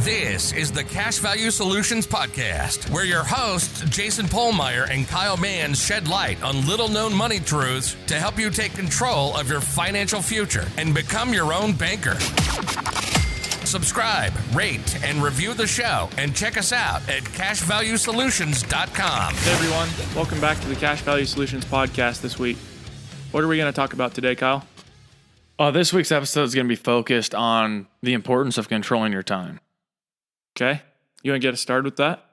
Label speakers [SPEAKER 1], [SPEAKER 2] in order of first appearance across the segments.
[SPEAKER 1] This is the Cash Value Solutions Podcast, where your hosts, Jason Pohlmeyer and Kyle Mann, shed light on little-known money truths to help you take control of your financial future and become your own banker. Subscribe, rate, and review the show, and check us out at cashvaluesolutions.com.
[SPEAKER 2] Hey everyone, welcome back to the Cash Value Solutions Podcast this week. What are we going to talk about today, Kyle?
[SPEAKER 3] This week's episode is going to be focused on the importance of controlling your time.
[SPEAKER 2] Okay, you want to get us started with that?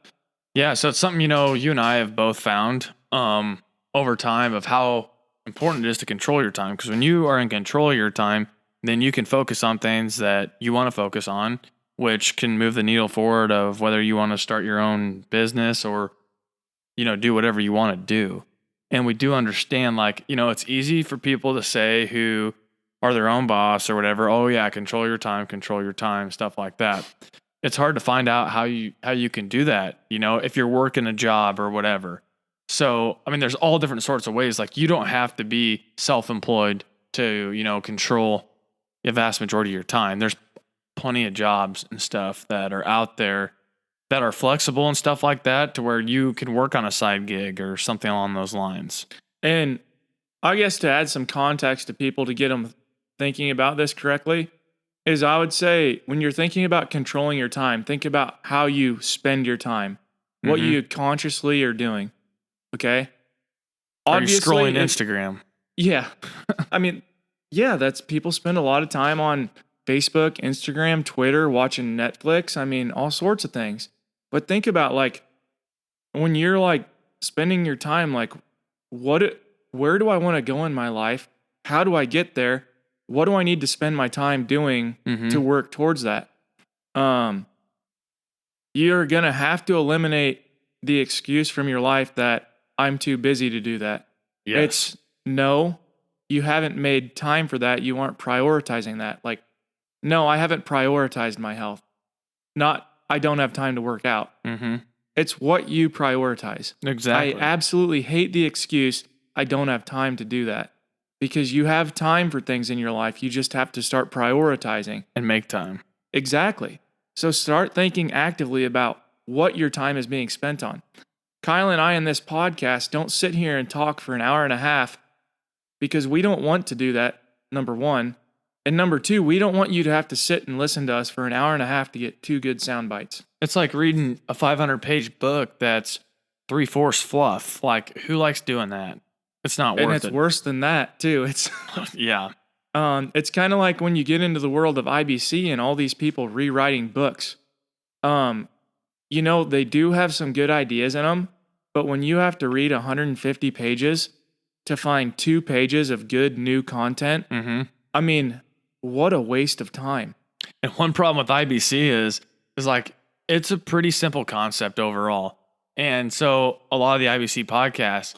[SPEAKER 3] Yeah, so it's something, you and I have both found over time of how important it is to control your time. Because when you are in control of your time, then you can focus on things that you want to focus on, which can move the needle forward of whether you want to start your own business or, do whatever you want to do. And we do understand, it's easy for people to say who are their own boss or whatever, oh yeah, control your time, stuff like that. It's hard to find out how you can do that, if you're working a job or whatever. So, there's all different sorts of ways. Like, you don't have to be self-employed to, control the vast majority of your time. There's plenty of jobs and stuff that are out there that are flexible and stuff like that to where you can work on a side gig or something along those lines.
[SPEAKER 2] And I guess to add some context to people to get them thinking about this correctly, is I would say when you're thinking about controlling your time, think about how you spend your time, what you consciously are doing. Okay.
[SPEAKER 3] Are you scrolling Instagram?
[SPEAKER 2] Yeah. That's people spend a lot of time on Facebook, Instagram, Twitter, watching Netflix. All sorts of things. But think about when you're spending your time, where do I want to go in my life? How do I get there? What do I need to spend my time doing to work towards that? You're going to have to eliminate the excuse from your life that I'm too busy to do that.
[SPEAKER 3] Yes.
[SPEAKER 2] It's no, you haven't made time for that. You aren't prioritizing that. No, I haven't prioritized my health. Not, I don't have time to work out. It's what you prioritize.
[SPEAKER 3] Exactly.
[SPEAKER 2] I absolutely hate the excuse, I don't have time to do that. Because you have time for things in your life. You just have to start prioritizing.
[SPEAKER 3] And make time.
[SPEAKER 2] Exactly. So start thinking actively about what your time is being spent on. Kyle and I in this podcast don't sit here and talk for an hour and a half because we don't want to do that, number one. And number two, we don't want you to have to sit and listen to us for an hour and a half to get 2 good sound bites.
[SPEAKER 3] It's like reading a 500-page book that's 3/4 fluff. Who likes doing that? It's not worth it.
[SPEAKER 2] And it's worse than that, too. It's
[SPEAKER 3] yeah.
[SPEAKER 2] It's kind of like when you get into the world of IBC and all these people rewriting books. They do have some good ideas in them, but when you have to read 150 pages to find 2 pages of good new content, what a waste of time.
[SPEAKER 3] And one problem with IBC is it's a pretty simple concept overall. And so a lot of the IBC podcasts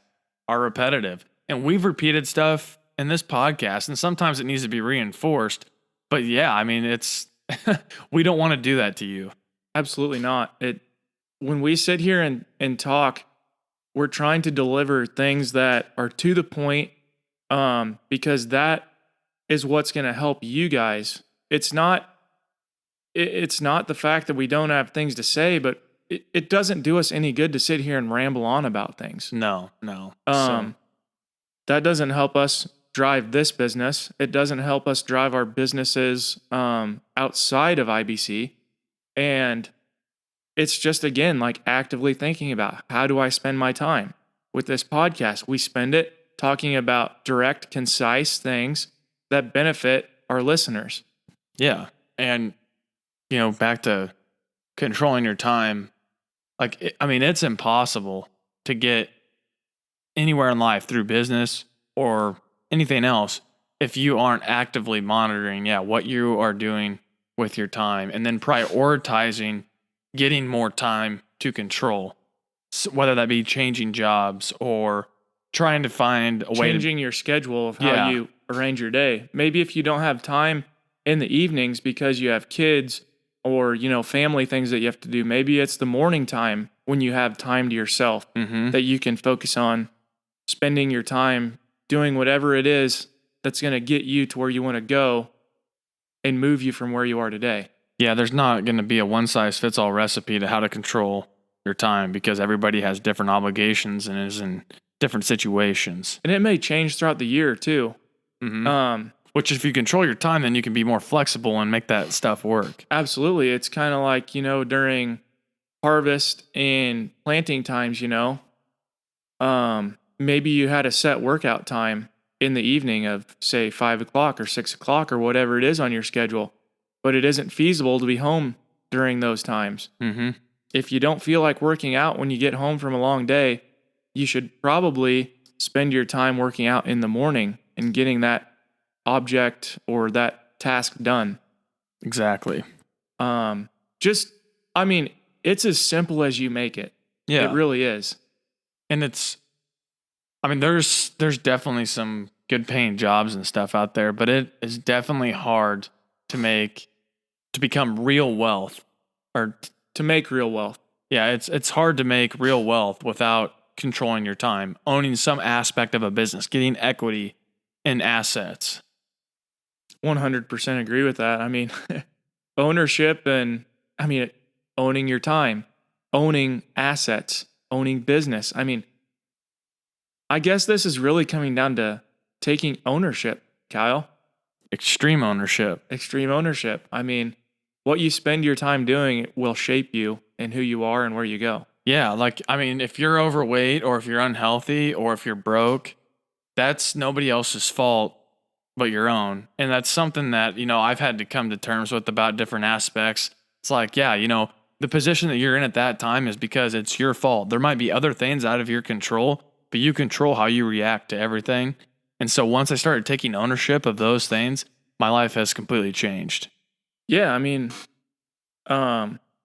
[SPEAKER 3] are repetitive. And we've repeated stuff in this podcast, and sometimes it needs to be reinforced. But yeah, it's we don't want to do that to you.
[SPEAKER 2] Absolutely not. When we sit here and talk, we're trying to deliver things that are to the point, because that is what's going to help you guys. It's not the fact that we don't have things to say, but it doesn't do us any good to sit here and ramble on about things.
[SPEAKER 3] No.
[SPEAKER 2] That doesn't help us drive this business. It doesn't help us drive our businesses outside of IBC. And it's just, again, actively thinking about how do I spend my time? With this podcast, we spend it talking about direct, concise things that benefit our listeners.
[SPEAKER 3] Yeah. And, back to controlling your time, it's impossible to get anywhere in life through business or anything else if you aren't actively monitoring, what you are doing with your time and then prioritizing getting more time to control, so whether that be changing jobs or trying to find a way
[SPEAKER 2] changing your schedule of how you arrange your day. Maybe if you don't have time in the evenings because you have kids or, family things that you have to do, maybe it's the morning time when you have time to yourself that you can focus on spending your time doing whatever it is that's going to get you to where you want to go and move you from where you are today.
[SPEAKER 3] Yeah, there's not going to be a one size fits all recipe to how to control your time because everybody has different obligations and is in different situations.
[SPEAKER 2] And it may change throughout the year too.
[SPEAKER 3] Which, if you control your time, then you can be more flexible and make that stuff work.
[SPEAKER 2] Absolutely. It's kind of like, during harvest and planting times, maybe you had a set workout time in the evening of, say, 5 o'clock or 6 o'clock or whatever it is on your schedule, but it isn't feasible to be home during those times.
[SPEAKER 3] Mm-hmm.
[SPEAKER 2] If you don't feel like working out when you get home from a long day, you should probably spend your time working out in the morning and getting that object or that task done.
[SPEAKER 3] Exactly.
[SPEAKER 2] It's as simple as you make it.
[SPEAKER 3] Yeah.
[SPEAKER 2] It really is.
[SPEAKER 3] And there's definitely some good paying jobs and stuff out there, but it is definitely hard to become real wealth or
[SPEAKER 2] to make real wealth.
[SPEAKER 3] Yeah, it's hard to make real wealth without controlling your time, owning some aspect of a business, getting equity in assets.
[SPEAKER 2] 100% agree with that. Ownership and owning your time, owning assets, owning business. I guess this is really coming down to taking ownership, Kyle.
[SPEAKER 3] Extreme ownership.
[SPEAKER 2] Extreme ownership. What you spend your time doing will shape you and who you are and where you go.
[SPEAKER 3] Yeah, if you're overweight or if you're unhealthy or if you're broke, that's nobody else's fault but your own. And that's something that, I've had to come to terms with about different aspects. It's like, yeah, the position that you're in at that time is because it's your fault. There might be other things out of your control, but you control how you react to everything. And so once I started taking ownership of those things, my life has completely changed.
[SPEAKER 2] Yeah,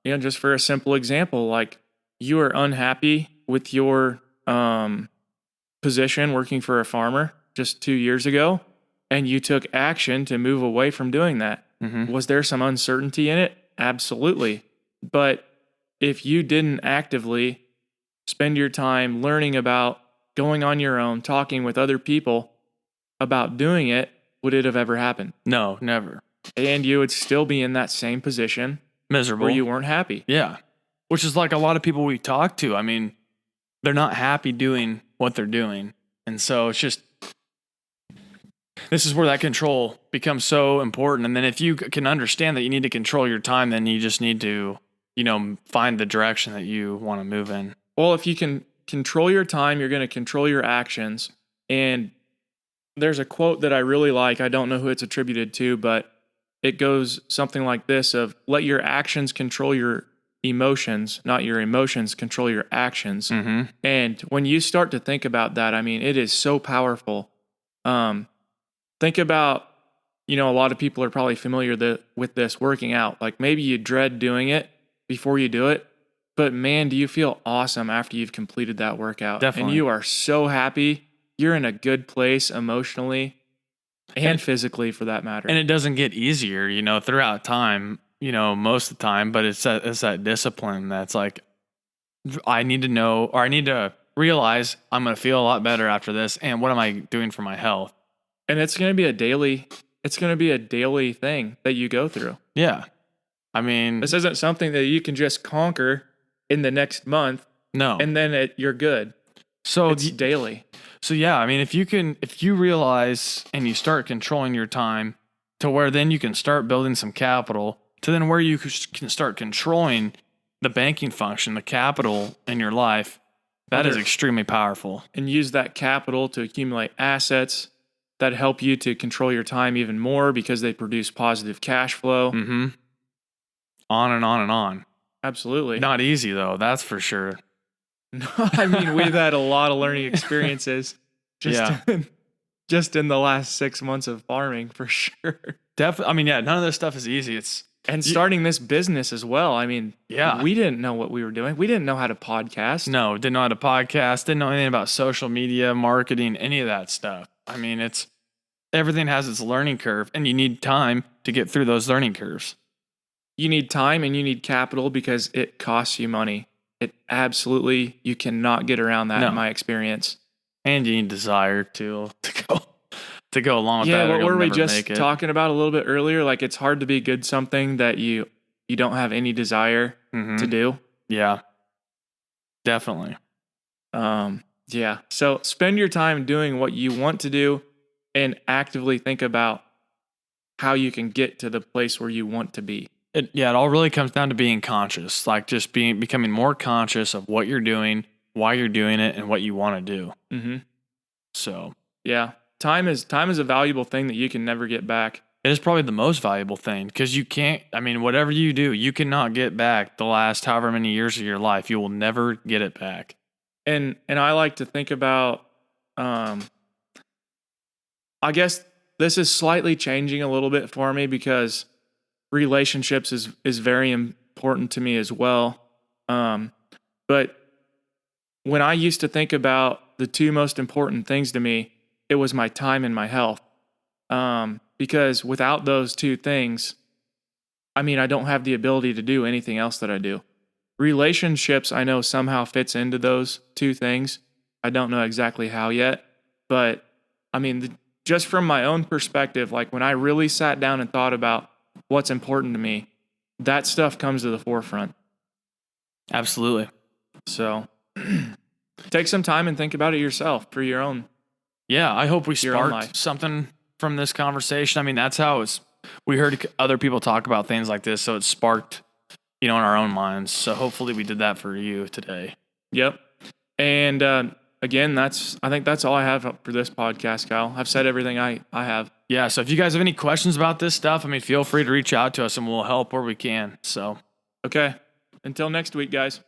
[SPEAKER 2] just for a simple example, like you are unhappy with your position working for a farmer just 2 years ago, and you took action to move away from doing that.
[SPEAKER 3] Mm-hmm.
[SPEAKER 2] Was there some uncertainty in it? Absolutely. But if you didn't actively spend your time learning about going on your own, talking with other people about doing it, would it have ever happened?
[SPEAKER 3] No, never.
[SPEAKER 2] And you would still be in that same position.
[SPEAKER 3] Miserable.
[SPEAKER 2] Where you weren't happy.
[SPEAKER 3] Yeah. Which is like a lot of people we talk to. They're not happy doing what they're doing. And so it's just, this is where that control becomes so important. And then if you can understand that you need to control your time, then you just need to, find the direction that you want to move in.
[SPEAKER 2] Well, if you can control your time, you're going to control your actions. And there's a quote that I really like. I don't know who it's attributed to, but it goes something like this of let your actions control your emotions, not your emotions control your actions.
[SPEAKER 3] Mm-hmm.
[SPEAKER 2] And when you start to think about that, it is so powerful. Think about, a lot of people are probably familiar with this working out. Like maybe you dread doing it before you do it, but man, do you feel awesome after you've completed that workout.
[SPEAKER 3] Definitely.
[SPEAKER 2] And you are so happy. You're in a good place emotionally and physically for that matter.
[SPEAKER 3] And it doesn't get easier, throughout time, most of the time, but it's that discipline that's like, I need to know, or I need to realize I'm going to feel a lot better after this. And what am I doing for my health?
[SPEAKER 2] And it's going to be a daily thing that you go through.
[SPEAKER 3] Yeah.
[SPEAKER 2] This isn't something that you can just conquer in the next month.
[SPEAKER 3] No.
[SPEAKER 2] And then you're good.
[SPEAKER 3] So
[SPEAKER 2] it's daily.
[SPEAKER 3] So yeah, if you realize and you start controlling your time to where then you can start building some capital to then where you can start controlling the banking function, the capital in your life, that is extremely powerful.
[SPEAKER 2] And use that capital to accumulate assets that help you to control your time even more because they produce positive cash flow.
[SPEAKER 3] Mm-hmm. On and on and on.
[SPEAKER 2] Absolutely.
[SPEAKER 3] Not easy though, that's for sure.
[SPEAKER 2] We've had a lot of learning experiences just in the last 6 months of farming for sure.
[SPEAKER 3] Definitely. None of this stuff is easy.
[SPEAKER 2] Starting this business as well. We didn't know what we were doing. We didn't know how to podcast.
[SPEAKER 3] No, didn't know how to podcast, didn't know anything about social media, marketing, any of that stuff. Everything has its learning curve and you need time to get through those learning curves.
[SPEAKER 2] You need time and you need capital because it costs you money. You cannot get around that in my experience.
[SPEAKER 3] And you need desire to go along with that.
[SPEAKER 2] Yeah, what were we just talking about a little bit earlier? Like it's hard to be good something that you you don't have any desire to do.
[SPEAKER 3] Yeah, definitely.
[SPEAKER 2] Yeah. So spend your time doing what you want to do and actively think about how you can get to the place where you want to be.
[SPEAKER 3] It all really comes down to being conscious, like just becoming more conscious of what you're doing, why you're doing it, and what you want to do.
[SPEAKER 2] Mm-hmm.
[SPEAKER 3] So
[SPEAKER 2] yeah, time is a valuable thing that you can never get back.
[SPEAKER 3] it is probably the most valuable thing because you can't, I mean, whatever you do, you cannot get back the last however many years of your life. You will never get it back.
[SPEAKER 2] And I like to think about, I guess this is slightly changing a little bit for me because relationships is very important to me as well. But when I used to think about the two most important things to me, it was my time and my health. Because without those two things, I mean, I don't have the ability to do anything else that I do. Relationships, I know somehow fits into those two things. I don't know exactly how yet, but I mean, just from my own perspective, like when I really sat down and thought about what's important to me, that stuff comes to the forefront.
[SPEAKER 3] Absolutely.
[SPEAKER 2] So take some time and think about it yourself for your own.
[SPEAKER 3] Yeah, I hope we
[SPEAKER 2] Your own life.
[SPEAKER 3] sparked something from this conversation. I mean, that's how we heard other people talk about things like this, so it sparked, in our own minds. So hopefully we did that for you today.
[SPEAKER 2] Yep. And again, I think that's all I have for this podcast, Kyle. I've said everything I have.
[SPEAKER 3] Yeah, so if you guys have any questions about this stuff, I mean, feel free to reach out to us and we'll help where we can. So,
[SPEAKER 2] okay. Until next week, guys.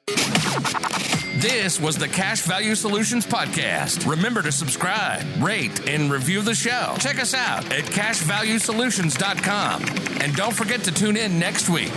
[SPEAKER 1] This was the Cash Value Solutions Podcast. Remember to subscribe, rate, and review the show. Check us out at cashvaluesolutions.com. And don't forget to tune in next week.